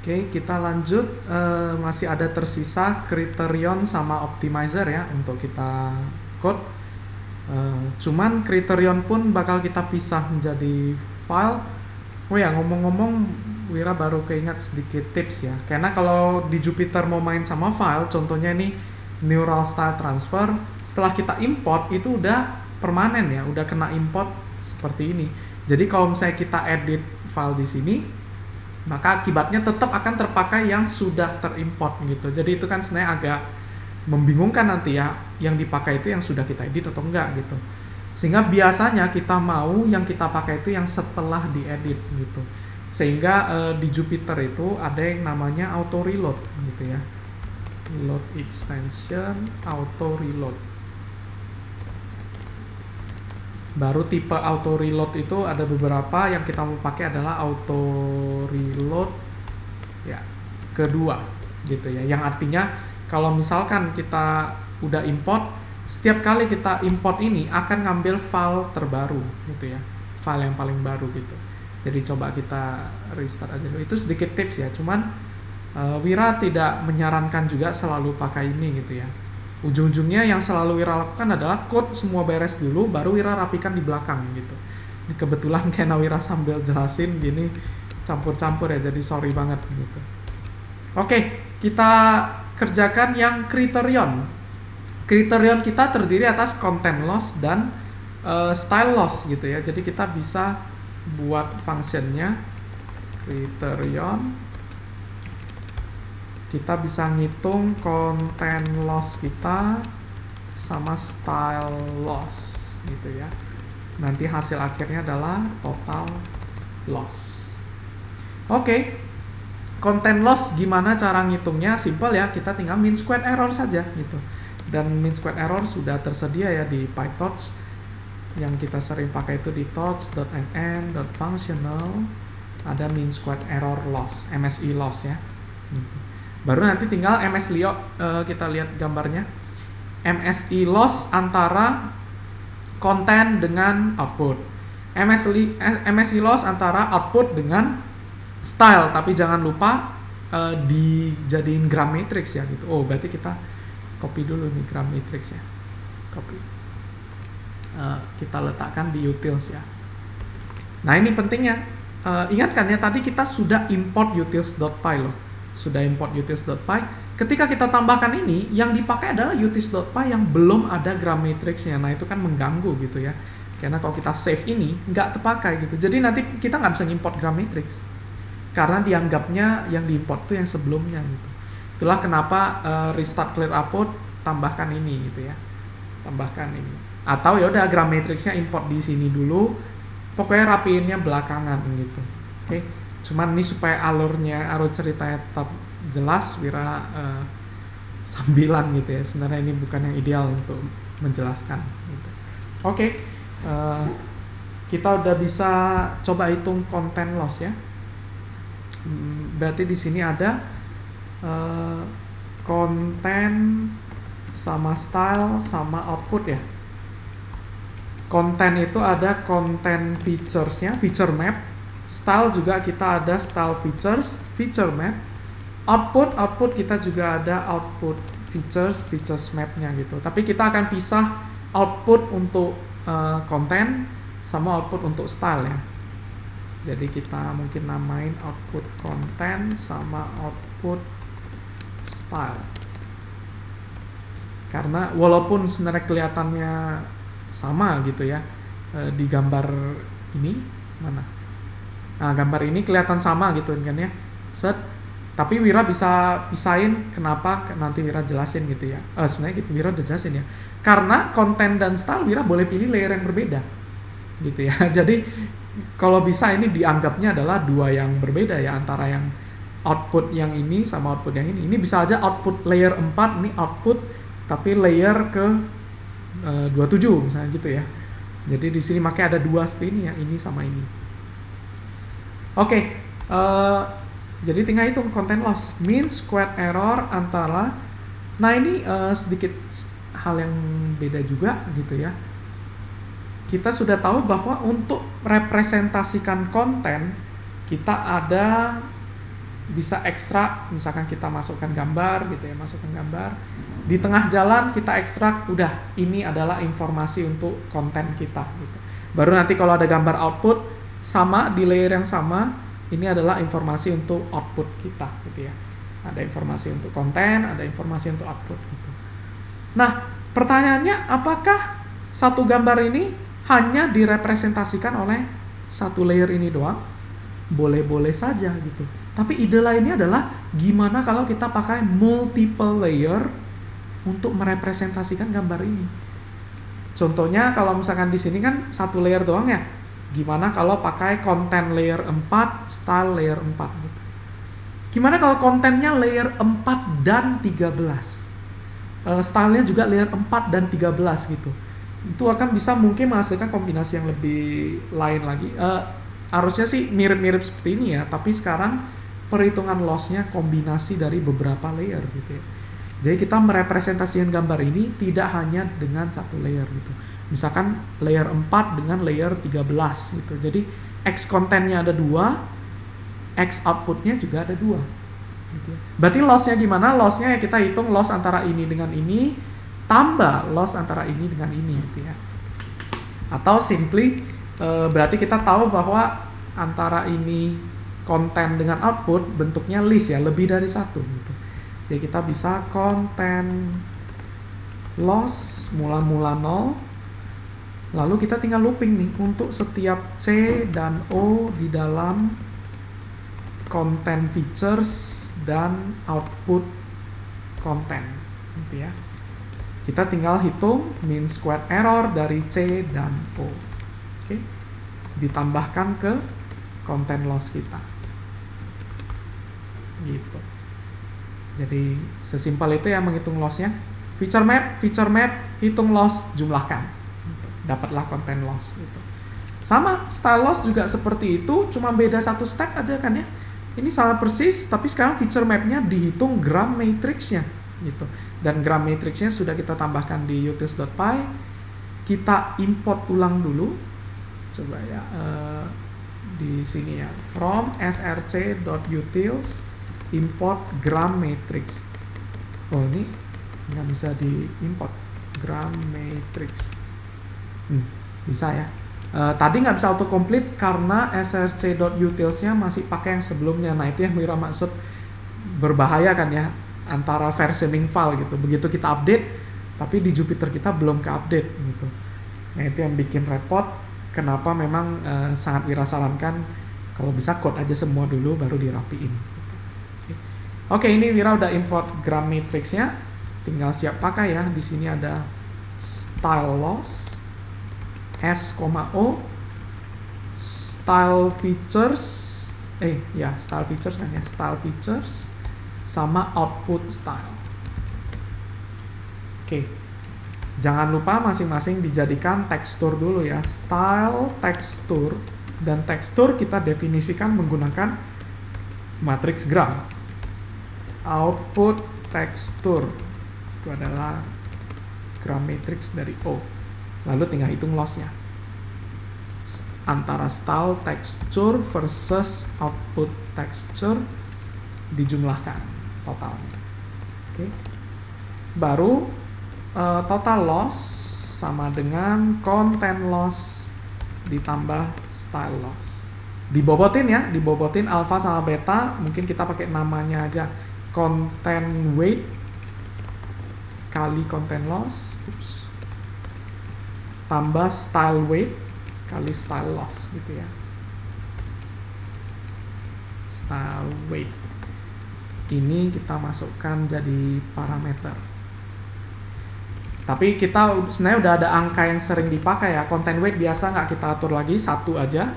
Oke, kita lanjut. Masih ada tersisa Criterion sama Optimizer ya untuk kita code. Cuman Criterion pun bakal kita pisah menjadi file. Oh ya, ngomong-ngomong, Wira baru keingat sedikit tips ya. Karena kalau di Jupyter mau main sama file, contohnya ini Neural Style Transfer, setelah kita import itu udah permanen ya, udah kena import seperti ini. Jadi kalau misalnya kita edit file di sini, maka akibatnya tetap akan terpakai yang sudah terimport gitu. Jadi itu kan sebenarnya agak membingungkan nanti ya, yang dipakai itu yang sudah kita edit atau enggak gitu. Sehingga biasanya kita mau yang kita pakai itu yang setelah diedit gitu. Sehingga di Jupyter itu ada yang namanya auto reload gitu ya. Load extension auto reload. Baru tipe auto reload itu ada beberapa, yang kita mau pakai adalah auto reload ya kedua gitu ya, yang artinya kalau misalkan kita udah import, setiap kali kita import ini akan ngambil file terbaru gitu ya, file yang paling baru gitu. Jadi coba kita restart aja dulu. Itu sedikit tips ya, cuman Wira tidak menyarankan juga selalu pakai ini gitu ya. Ujung-ujungnya yang selalu Wira lakukan adalah code semua beres dulu, baru Wira rapikan di belakang gitu. Ini kebetulan karena Wira sambil jelasin gini campur-campur ya, jadi sorry banget gitu. Oke, kita kerjakan yang Criterion. Criterion kita terdiri atas content loss dan style loss gitu ya. Jadi kita bisa buat functionnya Criterion. Kita bisa ngitung content loss kita sama style loss gitu ya. Nanti hasil akhirnya adalah total loss. Oke. Content loss gimana cara ngitungnya? Simple ya, kita tinggal mean squared error saja gitu. Dan mean squared error sudah tersedia ya di PyTorch. Yang kita sering pakai itu di torch.nn.functional. Ada mean squared error loss, MSE loss ya. Gitu. Baru nanti tinggal MSLIO, kita lihat gambarnya. MSE loss antara konten dengan output. MSE loss antara output dengan style, tapi jangan lupa dijadiin gram matrix ya gitu. Oh, berarti kita copy dulu nih gram matrix ya. Copy. Kita letakkan di utils ya. Nah, ini pentingnya. Ingatkan ya, tadi kita sudah import utils.py loh. Sudah import utils.py. Ketika kita tambahkan ini, yang dipakai adalah utils.py yang belum ada gram matrixnya. Nah, itu kan mengganggu gitu ya. Karena kalau kita save ini, nggak terpakai gitu. Jadi nanti kita nggak bisa import gram matrix. Karena dianggapnya yang diimport itu yang sebelumnya gitu. Itulah kenapa restart clear output, tambahkan ini gitu ya. Tambahkan ini. Atau ya udah gram matrixnya import di sini dulu. Pokoknya rapiinnya belakangan gitu. Oke. Cuman ini supaya alur ceritanya tetap jelas, Wira sambilan gitu ya. Sebenarnya ini bukan yang ideal untuk menjelaskan gitu. Oke. Kita udah bisa coba hitung content loss ya. Berarti di sini ada konten sama style sama output ya. Konten itu ada konten features-nya, feature map. Style juga kita ada style features, feature map. Output kita juga ada output features map-nya gitu. Tapi kita akan pisah output untuk konten sama output untuk style ya. Jadi kita mungkin namain output konten sama output style. Karena walaupun sebenarnya kelihatannya sama gitu ya, di gambar ini mana? Nah, gambar ini kelihatan sama gitu kan ya. Set. Tapi Wira bisa pisahin kenapa, nanti Wira jelasin gitu ya. Sebenarnya gitu Wira udah jelasin ya. Karena konten dan style Wira boleh pilih layer yang berbeda. Gitu ya. Jadi kalau bisa ini dianggapnya adalah dua yang berbeda ya, antara yang output yang ini sama output yang ini. Ini bisa aja output layer 4, ini output tapi layer ke 27 misalnya gitu ya. Jadi di sini makanya ada dua seperti ini ya, ini sama ini. Oke, jadi tinggal hitung content loss, mean squared error antara. Nah ini sedikit hal yang beda juga gitu ya. Kita sudah tahu bahwa untuk representasikan konten kita ada bisa ekstrak, misalkan kita masukkan gambar gitu ya, masukkan gambar. Di tengah jalan kita ekstrak, udah ini adalah informasi untuk konten kita gitu. Baru nanti kalau ada gambar output sama di layer yang sama, ini adalah informasi untuk output kita gitu ya. Ada informasi untuk konten, ada informasi untuk output gitu. Nah, pertanyaannya apakah satu gambar ini hanya direpresentasikan oleh satu layer ini doang? Boleh-boleh saja gitu. Tapi ide lainnya adalah gimana kalau kita pakai multiple layer untuk merepresentasikan gambar ini. Contohnya kalau misalkan di sini kan satu layer doang ya. Gimana kalau pakai konten layer 4, style layer 4 gitu. Gimana kalau kontennya layer 4 dan 13? Stylenya juga layer 4 dan 13 gitu. Itu akan bisa mungkin menghasilkan kombinasi yang lebih lain lagi. Harusnya sih mirip-mirip seperti ini ya, tapi sekarang perhitungan loss-nya kombinasi dari beberapa layer gitu ya. Jadi kita merepresentasikan gambar ini tidak hanya dengan satu layer gitu. Misalkan layer 4 dengan layer 13 gitu. Jadi X kontennya ada 2, X outputnya juga ada 2 gitu ya. Berarti loss-nya gimana? Loss-nya ya kita hitung loss antara ini dengan ini tambah loss antara ini dengan ini gitu ya. Atau simply berarti kita tahu bahwa antara ini konten dengan output bentuknya list ya, lebih dari satu gitu. Jadi kita bisa konten loss mula-mula 0, lalu kita tinggal looping nih untuk setiap C dan O di dalam konten features dan output konten gitu ya. Kita tinggal hitung mean squared error dari C dan O. Oke. Ditambahkan ke konten loss kita. Gitu. Jadi sesimpel itu ya menghitung loss-nya. Feature map, hitung loss, jumlahkan. Gitu. Dapatlah konten loss gitu. Sama, style loss juga seperti itu, cuma beda satu step aja kan ya. Ini sama persis, tapi sekarang feature map-nya dihitung gram matrix-nya gitu. Dan gram matrix-nya sudah kita tambahkan di utils.py. Kita import ulang dulu. Coba ya, di sini ya, from src.utils import gram matrix. Oh, ini nggak bisa diimport gram matrix. Bisa ya. Tadi nggak bisa autocomplete karena src.utils-nya masih pakai yang sebelumnya. Nah, itu yang Wira maksud berbahaya kan ya, antara versioning file gitu. Begitu kita update, tapi di Jupyter kita belum ke-update gitu. Nah, itu yang bikin repot. Kenapa memang sangat Wira sarankan kalau bisa code aja semua dulu baru dirapiin. Oke, ini Wira udah import gram matrix-nya, tinggal siap pakai ya. Di sini ada style loss, S,O, style features, style features kan ya, style features, sama output style. Oke, jangan lupa masing-masing dijadikan tekstur dulu ya, style tekstur, dan tekstur kita definisikan menggunakan matriks gram. Output tekstur itu adalah gram matrix dari O. Lalu tinggal hitung loss-nya antara style texture versus output texture, dijumlahkan totalnya. Oke. Baru total loss sama dengan content loss ditambah style loss. Dibobotin ya, dibobotin alpha sama beta, mungkin kita pakai namanya aja content weight kali content loss, tambah style weight kali style loss gitu ya. Style weight ini kita masukkan jadi parameter. Tapi kita sebenarnya udah ada angka yang sering dipakai ya. Content weight biasa nggak kita atur lagi, satu aja.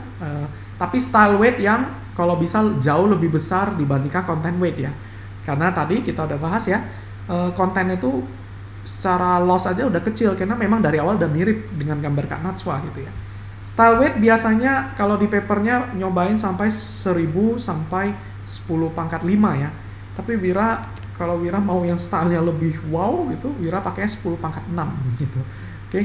Tapi style weight yang kalau bisa jauh lebih besar dibandingkan content weight ya. Karena tadi kita udah bahas ya, konten itu secara loss aja udah kecil karena memang dari awal udah mirip dengan gambar Kak Najwa gitu ya. Style weight biasanya kalau di papernya nyobain sampai 1000 sampai 10 pangkat 5 ya. Tapi kalau Wira mau yang stylenya lebih wow gitu, Wira pakai 10 pangkat 6 gitu. Oke.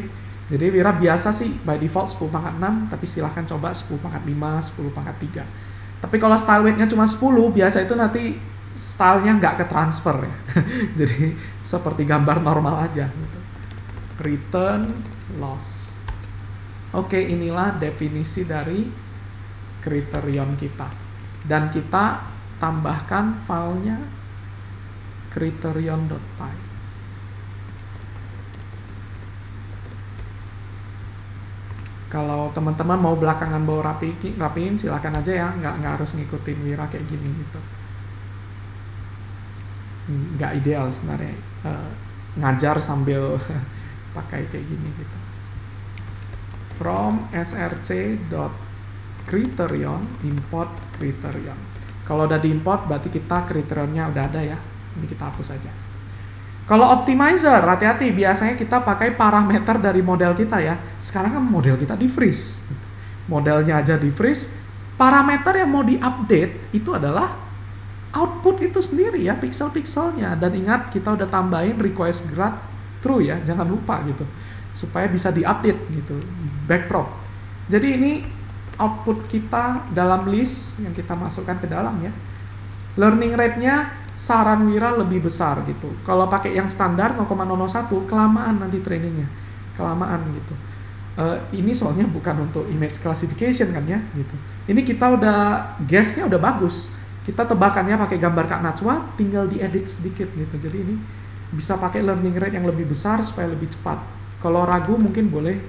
Jadi Wira biasa sih by default 10 pangkat 6, tapi silahkan coba 10 pangkat 5, 10 pangkat 3. Tapi kalau style weight-nya cuma 10, biasa itu nanti stylenya nggak ke transfer ya. Jadi seperti gambar normal aja gitu. Return loss. Oke, inilah definisi dari criterion kita. Dan kita tambahkan filenya criterion.py. Kalau teman-teman mau belakangan bawa rapiin silakan aja ya, nggak harus ngikutin Wira kayak gini gitu. Nggak ideal sebenarnya ngajar sambil pakai kayak gini gitu. From src.criterion import criterion. Kalau udah diimport berarti kita kriterionnya udah ada ya. Ini kita hapus aja. Kalau optimizer, hati-hati, biasanya kita pakai parameter dari model kita ya. Sekarang kan model kita di freeze. Modelnya aja di freeze. Parameter yang mau di-update itu adalah output itu sendiri ya, pixel-pixelnya. Dan ingat, kita udah tambahin request grad true ya, jangan lupa gitu. Supaya bisa di-update gitu, backprop. Jadi ini output kita dalam list yang kita masukkan ke dalam ya. Learning rate-nya saran Wira lebih besar gitu. Kalau pakai yang standar 0,001 kelamaan nanti trainingnya, kelamaan gitu. Ini soalnya bukan untuk image classification kan ya gitu. Ini kita udah guess-nya udah bagus. Kita tebakannya pakai gambar Kak Najwa, tinggal diedit sedikit gitu. Jadi ini bisa pakai learning rate yang lebih besar supaya lebih cepat. Kalau ragu mungkin boleh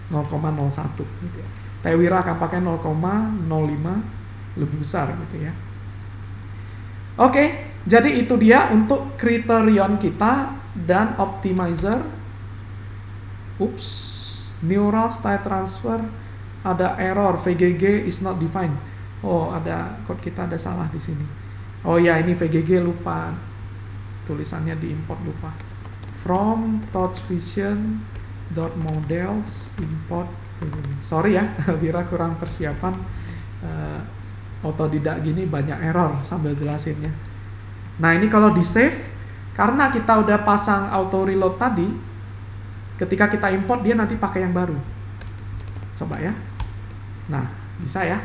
0,01 gitu ya. Tapi Wira akan pakai 0,05 lebih besar gitu ya. Oke, jadi itu dia untuk criterion kita dan optimizer. Neural style transfer ada error, VGG is not defined. Oh, ada code kita ada salah di sini. Oh ya, ini VGG lupa. Tulisannya diimport lupa. From touchvision.models import VGG. Sorry ya, Wira kurang persiapan. Otodidak gini banyak error sambil jelasinnya. Nah ini kalau di save, karena kita udah pasang auto reload tadi, ketika kita import dia nanti pakai yang baru. Coba ya. Nah bisa ya.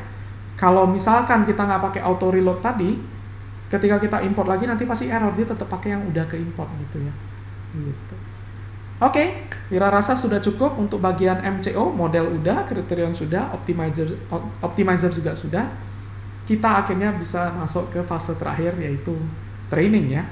Kalau misalkan kita nggak pakai auto reload tadi, ketika kita import lagi nanti pasti error, dia tetap pakai yang udah ke import gitu ya. Gitu. Oke, Wira rasa sudah cukup untuk bagian MCO, model udah, criterion sudah, optimizer juga sudah. Kita akhirnya bisa masuk ke fase terakhir yaitu training ya.